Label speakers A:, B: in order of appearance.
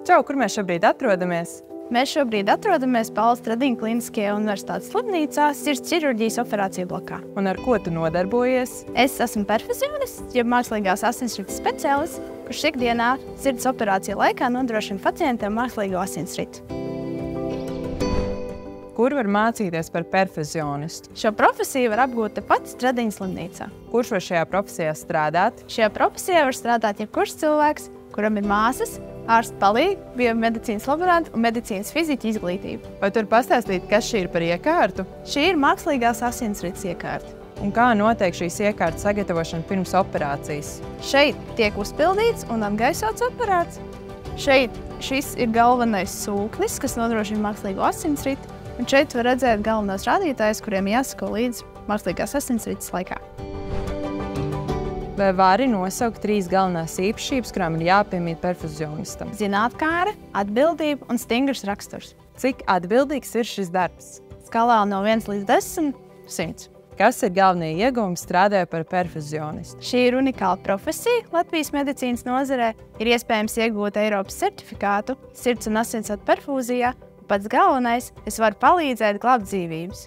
A: Čau, kur mēs šobrīd atrodamies?
B: Mēs šobrīd atrodamies Pauls Stradiņa Kliniskajā universitātes slimnīcā sirds ķirurģijas operāciju blokā.
A: Un ar ko tu nodarbojies?
B: Es esmu perfuzionists, jeb mākslīgās asinsrites speciālists, kurš ikdienā sirds operāciju laikā nodrošina pacientiem mākslīgo asinsriti.
A: Kur var mācīties par perfuzionistu?
B: Šo profesiju var apgūt tepat Stradiņa slimnīcā.
A: Kurš var šajā profesijā strādāt?
B: Šajā profesijā var strādāt jebkurš cilvēks, kuram ir māsas, ārsta palīgi, biomedicīnas laboranti un medicīnas fiziķa izglītība.
A: Vai tu vari pastāstīt, kas šī ir par iekārtu?
B: Šī ir mākslīgās asinsrites iekārta.
A: Un kā notiek šīs iekārtas sagatavošana pirms operācijas?
B: Šeit tiek uzpildīts un apgaisots aparāts. Šeit šis ir galvenais sūknis, kas nodrošina mākslīgo asinsriti. Un šeit var redzēt galvenos rādītājus, kuriem jāsako līdz mākslīgās asinsrites laikā.
A: Vai vari nosaukt 3 galvenās īpašības, kurām ir jāpiemīt perfuzionistam?
B: Zinātkāre, atbildība un stingrs raksturs.
A: Cik atbildīgs ir šis darbs?
B: Skalā no 1 līdz 10 – 100.
A: Kas ir galvenie ieguvumi strādājot par perfuzionistu?
B: Šī ir unikāla profesija Latvijas medicīnas nozarē. Ir iespējams iegūt Eiropas certifikātu sirds un asinsvadu perfūzijā. Pats galvenais – es varu palīdzēt glābt dzīvības.